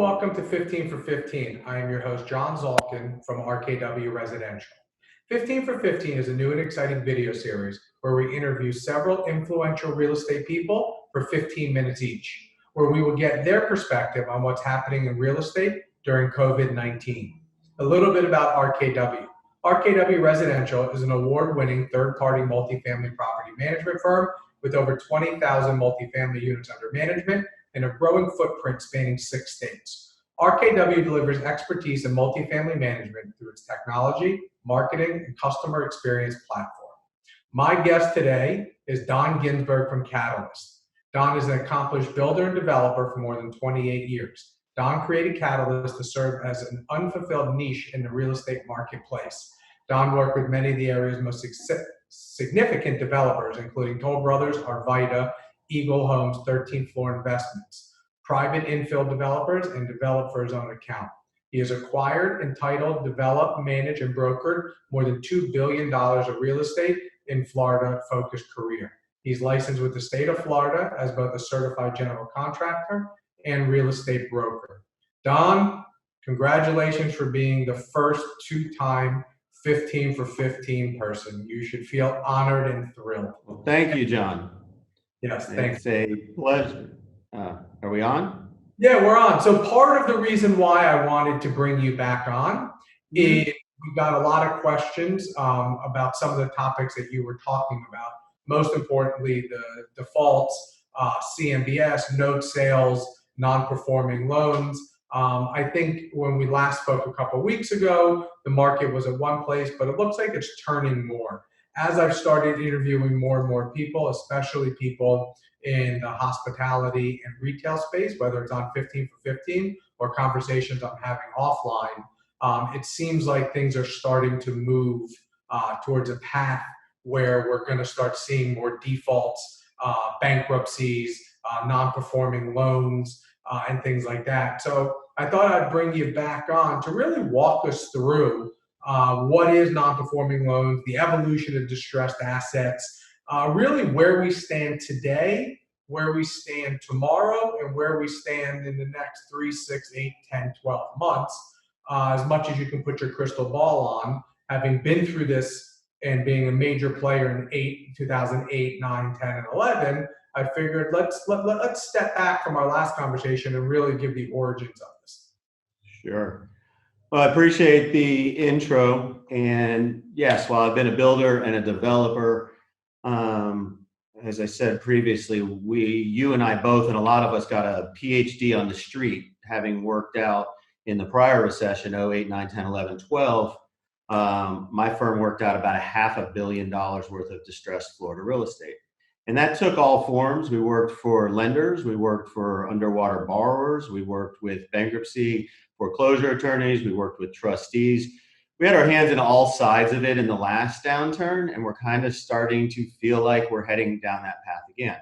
welcome to 15 for 15. I am your host, John Zalkin from RKW Residential. 15 for 15 is a new and exciting video series where we interview several influential real estate people for 15 minutes each, where we will get their perspective on what's happening in real estate during COVID-19. A little bit about RKW. RKW Residential is an award-winning third-party multifamily property management firm with over 20,000 multifamily units under management and a growing footprint spanning 6 states. RKW delivers expertise in multifamily management through its technology, marketing, and customer experience platform. My guest today is Don Ginsburg from Katalyst. Don is an accomplished builder and developer for more than 28 years. Don created Katalyst to serve as an unfulfilled niche in the real estate marketplace. Don worked with many of the area's most significant developers, including Toll Brothers, Arvida, Eagle Homes, 13th Floor Investments, private infill developers, and developed for his own account. He has acquired, entitled, developed, managed, and brokered more than $2 billion of real estate in Florida-focused career. He's licensed with the state of Florida as both a certified general contractor and real estate broker. Don, congratulations for being the first 2-time 15 for 15 person. You should feel honored and thrilled. Well, thank you, John. Yes, thanks. It's a pleasure. Are we on? Yeah, we're on. So part of the reason why I wanted to bring you back on is we got a lot of questions about some of the topics that you were talking about. Most importantly, the defaults, CMBS, note sales, non-performing loans. I think when we last spoke a couple of weeks ago, the market was at one place, but it looks like it's turning more. As I've started interviewing more and more people, especially people in the hospitality and retail space, whether it's on 15 for 15 or conversations I'm having offline, it seems like things are starting to move towards a path where we're going to start seeing more defaults, bankruptcies, non-performing loans, and things like that. So I thought I'd bring you back on to really walk us through what is non-performing loans, the evolution of distressed assets, really where we stand today, where we stand tomorrow, and where we stand in the next 3, 6, 8, 10, 12 months, as much as you can put your crystal ball on, having been through this and being a major player in 2008, 9, 10, and 11, I figured let's step back from our last conversation and really give the origins of this. Sure. Well, I appreciate the intro. And yes, while I've been a builder and a developer, as I said previously, you and I both, and a lot of us got a PhD on the street, having worked out in the prior recession, 08, 9, 10, 11, 12. My firm worked out about $500 million worth of distressed Florida real estate. And that took all forms. We worked for lenders, we worked for underwater borrowers, we worked with bankruptcy foreclosure attorneys, we worked with trustees. We had our hands in all sides of it in the last downturn, and we're kind of starting to feel like we're heading down that path again.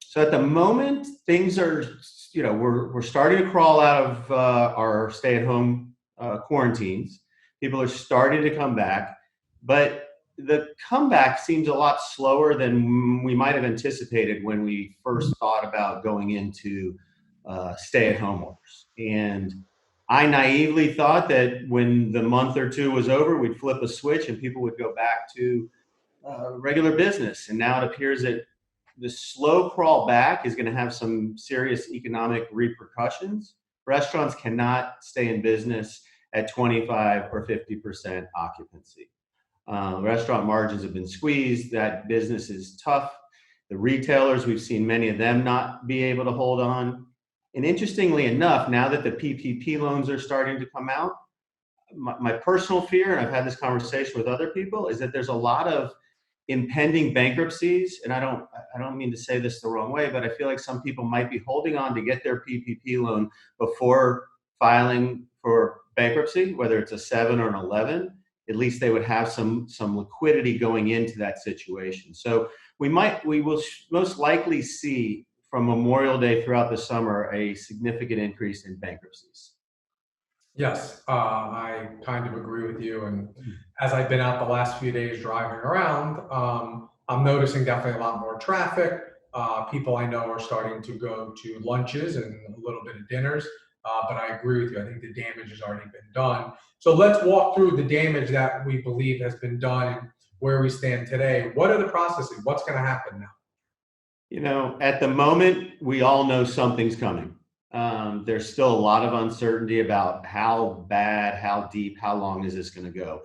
So at the moment, things are, we're starting to crawl out of our stay-at-home quarantines. People are starting to come back, but the comeback seems a lot slower than we might have anticipated when we first thought about going into stay-at-home orders. And I naively thought that when the month or two was over, we'd flip a switch and people would go back to regular business. And now it appears that the slow crawl back is going to have some serious economic repercussions. Restaurants cannot stay in business at 25 or 50% occupancy. Restaurant margins have been squeezed. That business is tough. The retailers, we've seen many of them not be able to hold on. And interestingly enough, now that the PPP loans are starting to come out, my personal fear, and I've had this conversation with other people, is that there's a lot of impending bankruptcies. And I don't mean to say this the wrong way, but I feel like some people might be holding on to get their PPP loan before filing for bankruptcy, whether it's a 7 or an 11. At least they would have some liquidity going into that situation. So we will most likely see from Memorial Day throughout the summer a significant increase in bankruptcies. Yes, I kind of agree with you. And as I've been out the last few days driving around, I'm noticing definitely a lot more traffic, People I know are starting to go to lunches and a little bit of dinners. But I agree with you. I think the damage has already been done. So let's walk through the damage that we believe has been done and where we stand today. What are the processes? What's going to happen now? At the moment, we all know something's coming. There's still a lot of uncertainty about how bad, how deep, how long is this going to go.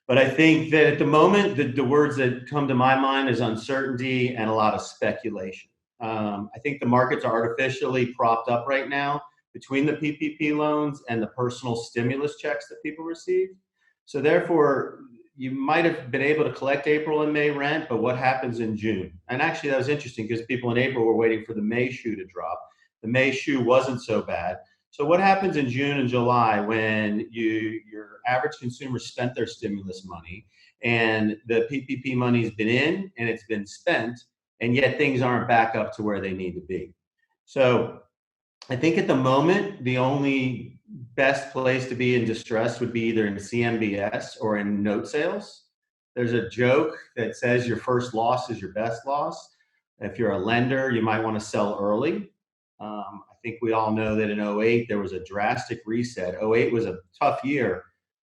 But I think that at the moment, the words that come to my mind is uncertainty and a lot of speculation. I think the markets are artificially propped up right now between the PPP loans and the personal stimulus checks that people received. So therefore, you might have been able to collect April and May rent, but what happens in June? And actually, that was interesting because people in April were waiting for the May shoe to drop. The May shoe wasn't so bad. So what happens in June and July when your average consumer spent their stimulus money and the PPP money's been in and it's been spent, and yet things aren't back up to where they need to be? So I think at the moment, the only best place to be in distress would be either in CMBS or in note sales. There's a joke that says your first loss is your best loss. If you're a lender, you might want to sell early. I think we all know that in '08, there was a drastic reset. '08 was a tough year,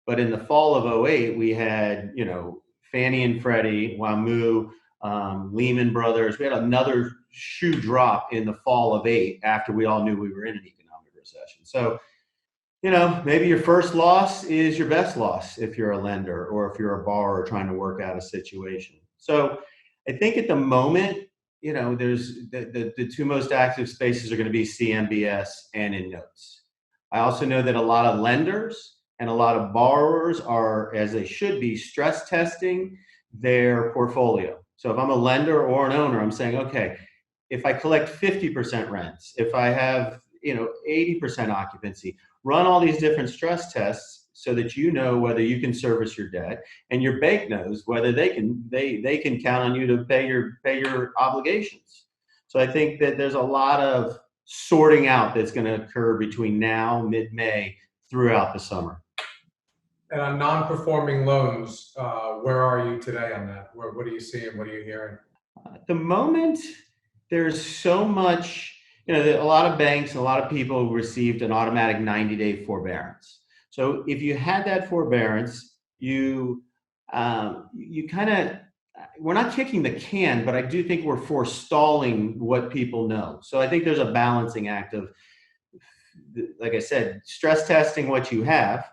but in the fall of '08, we had, Fannie and Freddie, WAMU, Lehman Brothers. We had another shoe drop in the fall of '08 after we all knew we were in an economic recession. So, maybe your first loss is your best loss if you're a lender or if you're a borrower trying to work out a situation. So I think at the moment, there's the two most active spaces are going to be CMBS and in notes. I also know that a lot of lenders and a lot of borrowers are, as they should be, stress testing their portfolio. So if I'm a lender or an owner, I'm saying, okay, if I collect 50% rents, if I have 80% occupancy, run all these different stress tests so that you know whether you can service your debt, and your bank knows whether they can count on you to pay your obligations. So I think that there's a lot of sorting out that's going to occur between now, mid-May, throughout the summer. And on non-performing loans, where are you today on that? What are you seeing? What are you hearing? At the moment, there's so much, a lot of banks, a lot of people received an automatic 90-day forbearance. So if you had that forbearance, you kind of, we're not kicking the can, but I do think we're forestalling what people know. So I think there's a balancing act of, like I said, stress testing what you have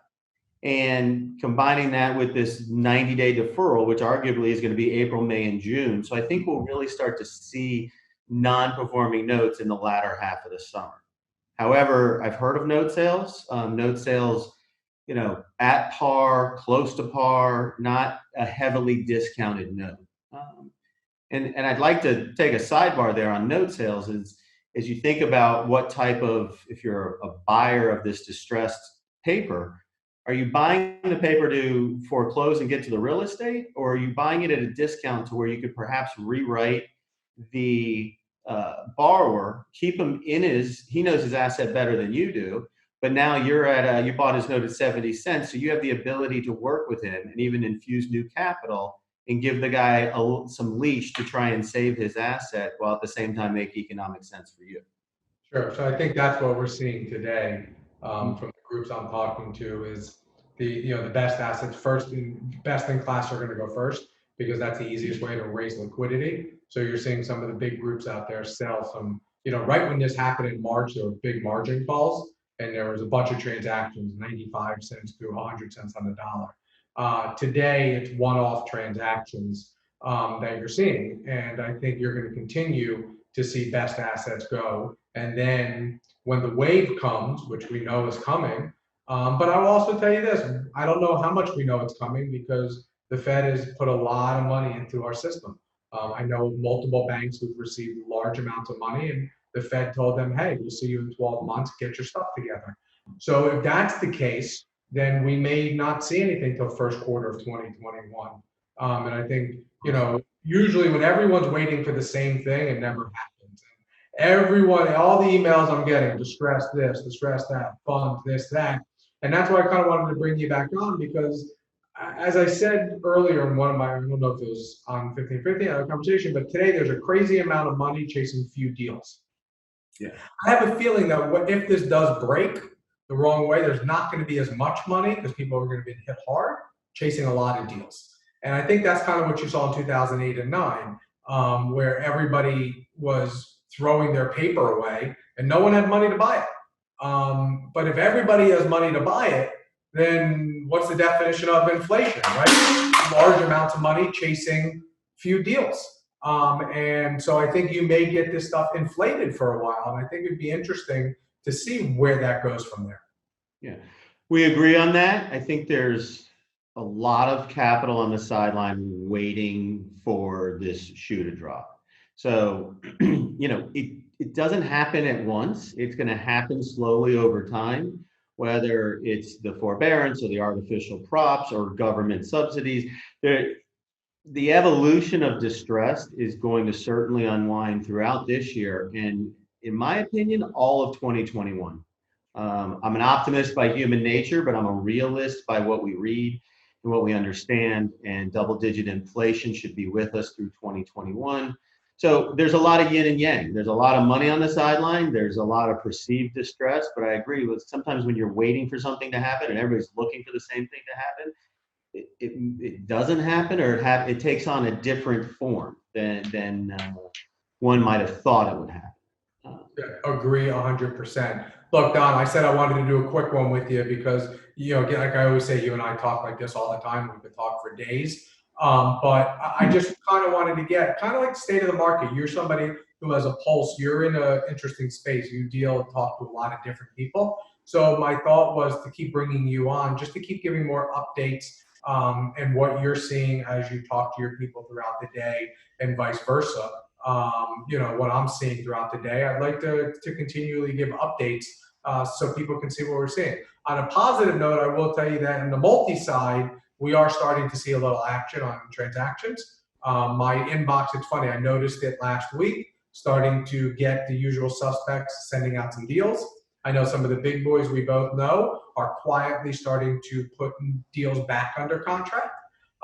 and combining that with this 90-day deferral, which arguably is going to be April, May, and June. So I think we'll really start to see non-performing notes in the latter half of the summer. However, I've heard of note sales. At par, close to par, not a heavily discounted note. And I'd like to take a sidebar there on note sales as you think about what type of, if you're a buyer of this distressed paper, are you buying the paper to foreclose and get to the real estate, or are you buying it at a discount to where you could perhaps rewrite the borrower, keep him in he knows his asset better than you do, but now you bought his note at 70 cents, so you have the ability to work with him and even infuse new capital and give the guy some leash to try and save his asset while at the same time make economic sense for you. Sure. So I think that's what we're seeing today from the groups I'm talking to is the best assets first and best in class are going to go first because that's the easiest way to raise liquidity. So you're seeing some of the big groups out there sell some, right when this happened in March, there were big margin calls and there was a bunch of transactions, 95 cents to 100 cents on the dollar. Today, it's one-off transactions that you're seeing. And I think you're going to continue to see best assets go. And then when the wave comes, which we know is coming, but I will also tell you this, I don't know how much we know it's coming because the Fed has put a lot of money into our system. I know multiple banks who've received large amounts of money and the Fed told them, hey, we'll see you in 12 months, get your stuff together. So if that's the case, then we may not see anything till first quarter of 2021. And I think, usually when everyone's waiting for the same thing, it never happens. Everyone, all the emails I'm getting, distress this, distress that, funds, this, that. And that's why I kind of wanted to bring you back on because as I said earlier in one of my, I don't know if it was on 1550, our conversation, but today there's a crazy amount of money chasing few deals. Yeah. I have a feeling that if this does break the wrong way, there's not going to be as much money because people are going to be hit hard chasing a lot of deals. And I think that's kind of what you saw in 2008 and 9, where everybody was throwing their paper away and no one had money to buy it. But if everybody has money to buy it, then what's the definition of inflation, right? Large amounts of money chasing few deals. And so I think you may get this stuff inflated for a while. And I think it'd be interesting to see where that goes from there. Yeah, we agree on that. I think there's a lot of capital on the sideline waiting for this shoe to drop. So, it doesn't happen at once. It's going to happen slowly over time, whether it's the forbearance or the artificial props or government subsidies. The evolution of distress is going to certainly unwind throughout this year. And in my opinion, all of 2021. I'm an optimist by human nature, but I'm a realist by what we read and what we understand. And double-digit inflation should be with us through 2021. So there's a lot of yin and yang. There's a lot of money on the sideline. There's a lot of perceived distress. But I agree with sometimes when you're waiting for something to happen and everybody's looking for the same thing to happen, it doesn't happen, or it takes on a different form than one might have thought it would happen. Agree 100%. Look, Don, I said I wanted to do a quick one with you because, like I always say, you and I talk like this all the time. We could talk for days. But I just kind of wanted to get kind of like the state of the market. You're somebody who has a pulse. You're in an interesting space. You deal and talk to a lot of different people. So my thought was to keep bringing you on, just to keep giving more updates and what you're seeing as you talk to your people throughout the day and vice versa. What I'm seeing throughout the day. I'd like to continually give updates so people can see what we're seeing. On a positive note, I will tell you that in the multi side, we are starting to see a little action on transactions. My inbox, it's funny, I noticed it last week, starting to get the usual suspects sending out some deals. I know some of the big boys we both know are quietly starting to put deals back under contract.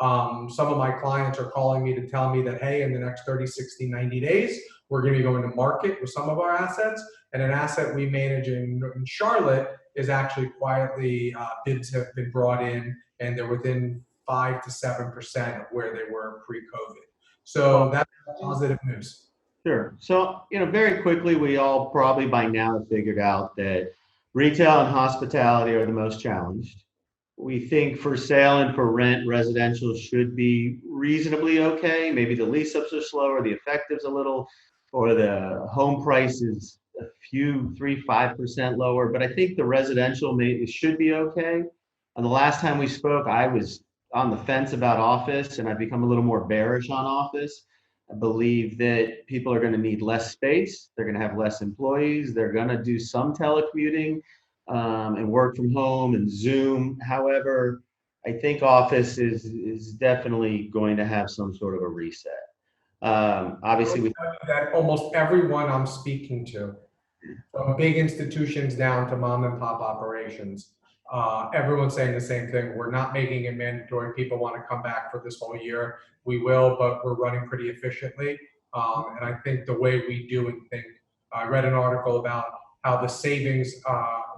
Some of my clients are calling me to tell me that, hey, in the next 30, 60, 90 days, we're going to be going to market with some of our assets. And an asset we manage in Charlotte is actually quietly, bids have been brought in and they're within 5 to 7% of where they were pre-COVID. So that's positive news. Sure. So, very quickly, we all probably by now have figured out that retail and hospitality are the most challenged. We think for sale and for rent, residential should be reasonably okay. Maybe the lease ups are slower, the effectives a little, or the home price is a few, 3-5% lower. But I think the residential should be okay. And the last time we spoke, I was on the fence about office, and I've become a little more bearish on office. I believe that people are going to need less space. They're going to have less employees. They're going to do some telecommuting and work from home and Zoom. However, I think office is definitely going to have some sort of a reset. Obviously, that almost everyone I'm speaking to, from big institutions down to mom and pop operations, everyone's saying the same thing. We're not making it mandatory. People want to come back for this whole year. We will, but we're running pretty efficiently. And I think the way we do and think, I read an article about how the savings,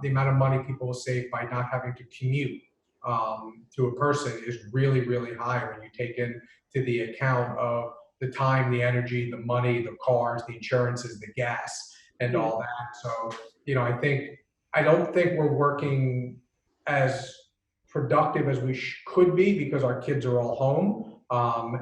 the amount of money people will save by not having to commute to a person is really, really high when you take into the account of the time, the energy, the money, the cars, the insurances, the gas, and all that. So, I don't think we're working as productive as we could be because our kids are all home.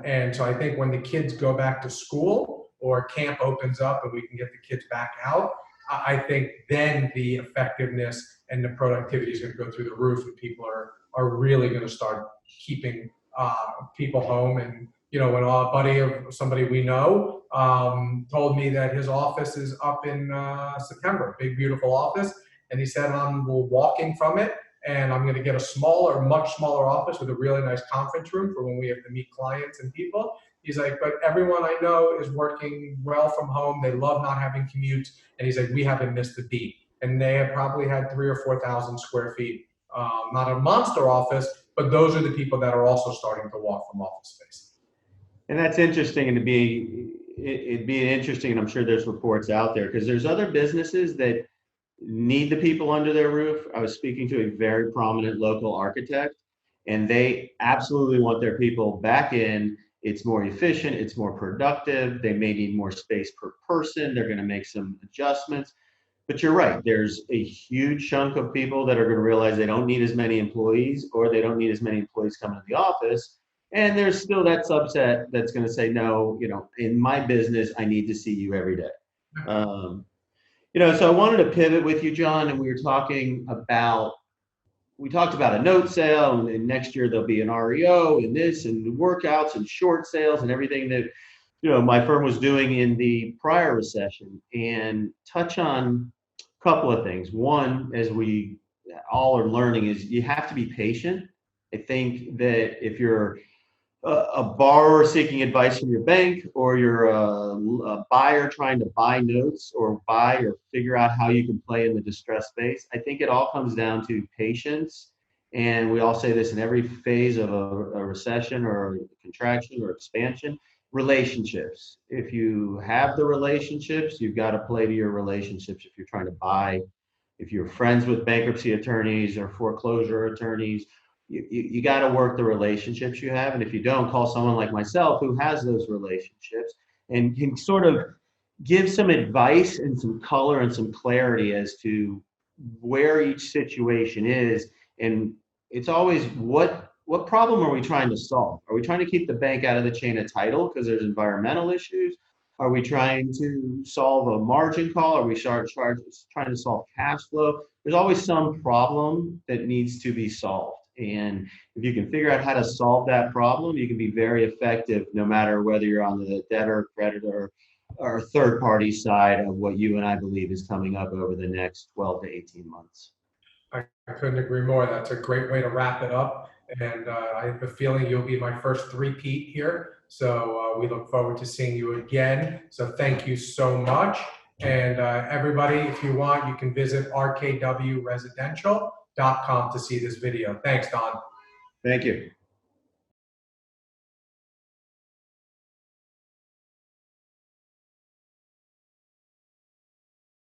And so I think when the kids go back to school or camp opens up and we can get the kids back out, I think then the effectiveness and the productivity is going to go through the roof, and people are really going to start keeping people home. And when a buddy of somebody we know told me that his office is up in September, big beautiful office, and he said I'm walking from it, and I'm going to get a much smaller office with a really nice conference room for when we have to meet clients and people. He's like, but everyone I know is working well from home. They love not having commutes. And he's like, we haven't missed a beat. And they have probably had 3,000 or 4,000 square feet. Not a monster office, but those are the people that are also starting to walk from office space. And that's interesting, and it'd be interesting, and I'm sure there's reports out there, because there's other businesses that need the people under their roof. I was speaking to a very prominent local architect, and they absolutely want their people back in. It's more efficient, it's more productive. They may need more space per person. They're going to make some adjustments. But you're right, there's a huge chunk of people that are going to realize they don't need as many employees, or they don't need as many employees coming to the office. And there's still that subset that's going to say, no, in my business, I need to see you every day. So I wanted to pivot with you, John, and we talked about a note sale, and next year there'll be an REO and this and workouts and short sales and everything that, my firm was doing in the prior recession, and touch on a couple of things. One, as we all are learning, is you have to be patient. I think that if you're a borrower seeking advice from your bank, or you're a buyer trying to buy notes or buy or figure out how you can play in the distressed space, I think it all comes down to patience. And we all say this in every phase of a recession or contraction or expansion: relationships. If you have the relationships, you've got to play to your relationships. If you're trying to buy, if you're friends with bankruptcy attorneys or foreclosure attorneys, you got to work the relationships you have. And if you don't, call someone like myself who has those relationships and can sort of give some advice and some color and some clarity as to where each situation is. And it's always, what problem are we trying to solve? Are we trying to keep the bank out of the chain of title because there's environmental issues? Are we trying to solve a margin call? Are we trying to solve cash flow? There's always some problem that needs to be solved. And if you can figure out how to solve that problem, you can be very effective, no matter whether you're on the debtor, creditor, or third party side of what you and I believe is coming up over the next 12 to 18 months. I couldn't agree more. That's a great way to wrap it up. And I have a feeling you'll be my first three-peat here. So we look forward to seeing you again. So thank you so much. And everybody, if you want, you can visit rkwresidential.com to see this video. Thanks, Don. Thank you.